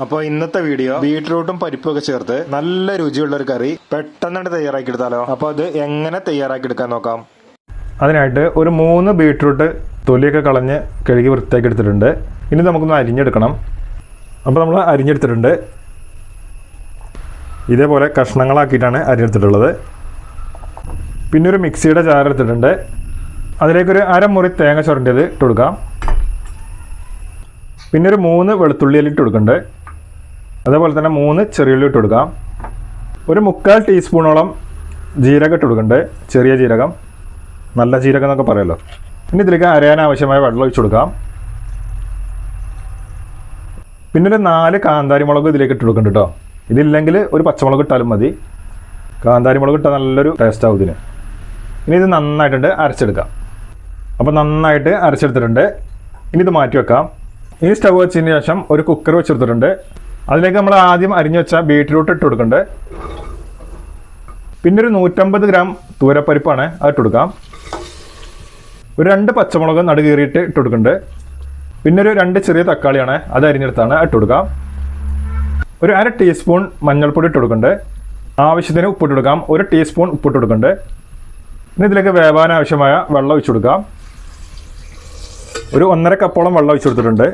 അപ്പോൾ ഇന്നത്തെ വീഡിയോ ബീട്രൂട്ടും പരിപ്പൊക്കെ ചേർത്ത് നല്ല രുചിയുള്ള ഒരു കറി പെട്ടെന്ന് തയ്യാറാക്കി എടുത്താലോ. അപ്പോൾ അത് എങ്ങനെ തയ്യാറാക്കി എടുക്കാൻ നോക്കാം. അതിനായിട്ട് ഒരു 3 ബീട്രൂട്ട് തൊലിയൊക്കെ കളഞ്ഞ് കഴുകി വൃത്തിയാക്കി എടുത്തിട്ടുണ്ട്. ഇനി നമുക്കൊന്ന് അരിഞ്ഞെടുക്കണം. അപ്പോൾ നമ്മൾ അരിഞ്ഞെടുത്തിട്ടുണ്ട്. ഇതേപോലെ കഷ്ണങ്ങളാക്കിയിട്ടാണ് അരിഞ്ഞെടുത്തിട്ടുള്ളത്. പിന്നെ ഒരു മിക്സിയുടെ ജാർ എടുത്തിട്ടുണ്ട്. അതിലേക്കൊരു അരമുറി തേങ്ങ ചുരണ്ടിയത് ഇട്ട് കൊടുക്കാം. പിന്നെ ഒരു 3 വെളുത്തുള്ളി ഇട്ട് കൊടുക്കുന്നുണ്ട്. അതേപോലെ തന്നെ 3 ചെറിയുള്ളി ഇട്ട് കൊടുക്കാം. ഒരു 3/4 ടീസ്പൂണോളം ജീരകം ഇട്ട് കൊടുക്കുന്നുണ്ട്. ചെറിയ ജീരകം, നല്ല ജീരകം എന്നൊക്കെ പറയുമല്ലോ. ഇനി ഇതിലേക്ക് അരയാൻ ആവശ്യമായ വെള്ളം ഒഴിച്ച് കൊടുക്കാം. പിന്നെ ഒരു 4 കാന്താരി മുളക് ഇതിലേക്ക് ഇട്ട് കൊടുക്കുന്നുണ്ട് കേട്ടോ. ഇതില്ലെങ്കിൽ ഒരു പച്ചമുളക് ഇട്ടാലും മതി. കാന്താരി മുളക് ഇട്ടാൽ നല്ലൊരു ടേസ്റ്റ് ആവും ഇതിന്. ഇനി ഇത് നന്നായിട്ടുണ്ട് അരച്ചെടുക്കാം. അപ്പോൾ നന്നായിട്ട് അരച്ചെടുത്തിട്ടുണ്ട്. ഇനി ഇത് മാറ്റി വെക്കാം. ഇനി സ്റ്റവ് വെച്ചതിന് ശേഷം ഒരു കുക്കർ വെച്ചെടുത്തിട്ടുണ്ട്. അതിലേക്ക് നമ്മൾ ആദ്യം അരിഞ്ഞു വെച്ച ബീട്രൂട്ട് ഇട്ട് കൊടുക്കുന്നുണ്ട്. പിന്നെ ഒരു 150 ഗ്രാം തൂരപ്പരിപ്പാണ് അത് ഇട്ട് കൊടുക്കാം. ഒരു 2 പച്ചമുളക് നടുകീറിയിട്ട് ഇട്ട് കൊടുക്കുന്നുണ്ട്. പിന്നെ ഒരു 2 ചെറിയ തക്കാളിയാണ് അത് അരിഞ്ഞെടുത്താണ് ഇട്ട് കൊടുക്കാം. ഒരു 1/2 ടീസ്പൂൺ മഞ്ഞൾപ്പൊടി ഇട്ട് കൊടുക്കുന്നുണ്ട്. ആവശ്യത്തിന് ഉപ്പിട്ട് കൊടുക്കാം. 1 ടീസ്പൂൺ ഉപ്പിട്ട് കൊടുക്കുന്നുണ്ട്. ഇനി ഇതിലേക്ക് വേവാൻ ആവശ്യമായ വെള്ളം ഒഴിച്ചു കൊടുക്കാം. ഒരു 1.5 കപ്പോളം വെള്ളം ഒഴിച്ചു കൊടുത്തിട്ടുണ്ട്.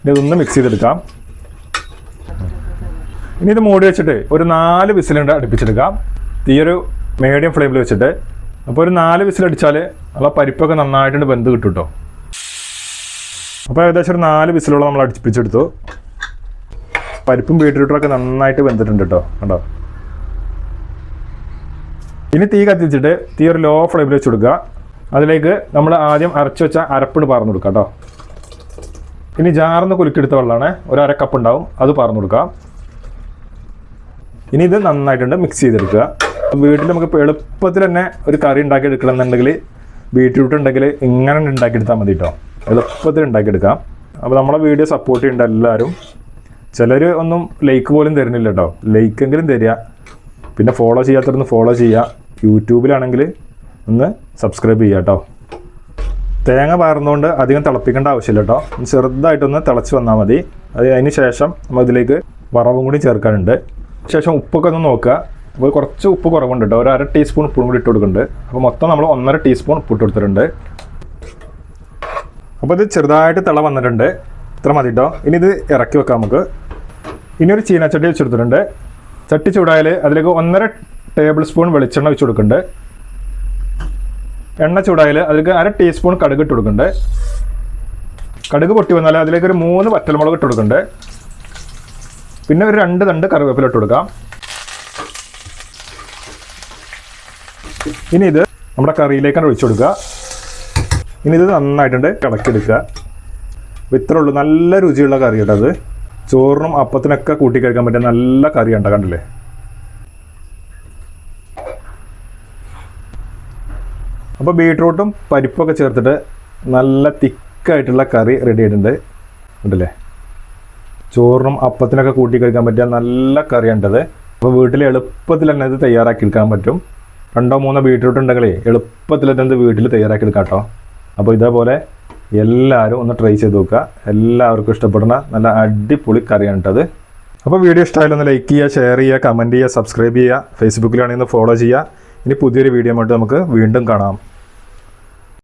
ഇനി ഇതൊന്ന് മിക്സ് ചെയ്തെടുക്കാം. ഇനി ഇത് മൂടി വെച്ചിട്ട് ഒരു 4 വിസിലുണ്ട് അടുപ്പിച്ചെടുക്കാം. തീയൊരു മീഡിയം ഫ്ലെയിമിൽ വെച്ചിട്ട്. അപ്പോൾ ഒരു 4 വിസിലടിച്ചാൽ ആ പരിപ്പൊക്കെ നന്നായിട്ടുണ്ട് വെന്ത് കിട്ടും കേട്ടോ. അപ്പോൾ ഏകദേശം ഒരു 4 വിസിലോളം നമ്മൾ അടുപ്പിച്ചെടുത്തു. പരിപ്പും ബീട്രൂട്ടൊക്കെ നന്നായിട്ട് വെന്തിട്ടുണ്ട് കേട്ടോ. കണ്ടോ. ഇനി തീ കത്തിച്ചിട്ട് തീ ഒരു ലോ ഫ്ലെയിമിൽ വെച്ച് കൊടുക്കുക. അതിലേക്ക് നമ്മൾ ആദ്യം അരച്ചു വെച്ച അരപ്പിട് പാർന്നു കൊടുക്കാം കേട്ടോ. ഇനി ജാർന്ന് കുലുക്കിയെടുത്ത വെള്ളമാണ്, ഒരു 1/2 കപ്പ് ഉണ്ടാവും, അത് പാർന്നു കൊടുക്കാം. ഇനി ഇത് നന്നായിട്ടുണ്ട് മിക്സ് ചെയ്തെടുക്കുക. വീട്ടിൽ നമുക്ക് എളുപ്പത്തിൽ തന്നെ ഒരു കറി ഉണ്ടാക്കിയെടുക്കണം എന്നുണ്ടെങ്കിൽ ബീട്രൂട്ട് ഉണ്ടെങ്കിൽ ഇങ്ങനെ ഉണ്ടാക്കിയെടുത്താൽ മതി കേട്ടോ. എളുപ്പത്തിൽ ഉണ്ടാക്കിയെടുക്കാം. അപ്പോൾ നമ്മളെ വീഡിയോ സപ്പോർട്ട് ചെയ്യേണ്ട എല്ലാവരും. ചിലർ ഒന്നും ലൈക്ക് പോലും തരുന്നില്ല കേട്ടോ. ലൈക്കെങ്കിലും തരിക. പിന്നെ ഫോളോ ചെയ്യാത്തവരൊന്ന് ഫോളോ ചെയ്യുക. യൂട്യൂബിലാണെങ്കിൽ ഒന്ന് സബ്സ്ക്രൈബ് ചെയ്യുക കേട്ടോ. തേങ്ങ പാർന്നുകൊണ്ട് അധികം തിളപ്പിക്കേണ്ട ആവശ്യമില്ല കേട്ടോ. ചെറുതായിട്ടൊന്ന് തിളച്ച് വന്നാൽ മതി. അതിന് ശേഷം നമ്മൾ ഇതിലേക്ക് വറവും കൂടി ചേർക്കാനുണ്ട്. ശേഷം ഉപ്പൊക്കെ ഒന്ന് നോക്കുക. അപ്പോൾ കുറച്ച് ഉപ്പ് കുറവുണ്ട് കേട്ടോ. ഒരു 1/2 ടീസ്പൂൺ ഉപ്പും കൂടി ഇട്ട് കൊടുക്കുന്നുണ്ട്. അപ്പോൾ മൊത്തം നമ്മൾ 1.5 ടീസ്പൂൺ ഉപ്പ് ഇട്ട് കൊടുത്തിട്ടുണ്ട്. അപ്പോൾ ഇത് ചെറുതായിട്ട് തിള വന്നിട്ടുണ്ട്. ഇത്ര മതി കേട്ടോ. ഇനി ഇത് ഇറക്കി വെക്കാം നമുക്ക്. ഇനി ഒരു ചീനച്ചട്ടി വെച്ചെടുത്തിട്ടുണ്ട്. ചട്ടി ചൂടായാൽ അതിലേക്ക് 1.5 ടേബിൾ സ്പൂൺ വെളിച്ചെണ്ണ വെച്ച് കൊടുക്കുന്നുണ്ട്. എണ്ണ ചൂടായാൽ അതിലേക്ക് 1/2 ടീസ്പൂൺ കടുക് ഇട്ട് കൊടുക്കുന്നുണ്ട്. കടുക് പൊട്ടി വന്നാൽ അതിലേക്ക് ഒരു 3 വറ്റൽമുളക് ഇട്ട് കൊടുക്കുന്നുണ്ട്. പിന്നെ ഒരു 2 തണ്ട് കറിവേപ്പില ഇട്ട് കൊടുക്കാം. ഇനി ഇത് നമ്മുടെ കറിയിലേക്കാണ് ഒഴിച്ചു കൊടുക്കുക. ഇനി ഇത് നന്നായിട്ടുണ്ട് ഇളക്കിയെടുക്കുക. ഇത്രേ ഉള്ളൂ. നല്ല രുചിയുള്ള കറി കേട്ടോ. അത് ചോറിനും അപ്പത്തിനൊക്കെ കൂട്ടി കഴിക്കാൻ പറ്റിയ നല്ല കറിയുണ്ട്. കണ്ടില്ലേ. അപ്പോൾ ബീട്രൂട്ടും പരിപ്പൊക്കെ ചേർത്തിട്ട് നല്ല തിക്കായിട്ടുള്ള കറി റെഡി ആയിട്ടുണ്ട്. കണ്ടില്ലേ. ചോറിനും അപ്പത്തിനൊക്കെ കൂട്ടി കഴിക്കാൻ പറ്റിയ നല്ല കറിയുണ്ടത്. അപ്പോൾ വീട്ടിൽ എളുപ്പത്തിൽ തന്നെ ഇത് തയ്യാറാക്കി എടുക്കാൻ പറ്റും. 2-3 ബീട്രൂട്ട് ഉണ്ടെങ്കിലേ എളുപ്പത്തിൽ തന്നെ വീട്ടിൽ തയ്യാറാക്കി എടുക്കാം കേട്ടോ. അപ്പോൾ ഇതേപോലെ എല്ലാവരും ഒന്ന് ട്രൈ ചെയ്ത് നോക്കുക. എല്ലാവർക്കും ഇഷ്ടപ്പെടുന്ന നല്ല അടിപൊളി കറിയാണ് കേട്ടത്. അപ്പോൾ വീഡിയോ ഇഷ്ടമായാലും ഒന്ന് ലൈക്ക് ചെയ്യുക, ഷെയർ ചെയ്യുക, കമൻറ്റ് ചെയ്യുക, സബ്സ്ക്രൈബ് ചെയ്യുക. ഫേസ്ബുക്കിലാണെങ്കിൽ ഒന്ന് ഫോളോ ചെയ്യുക. ഇനി പുതിയൊരു വീഡിയോ ആയിട്ട് നമുക്ക് വീണ്ടും കാണാം.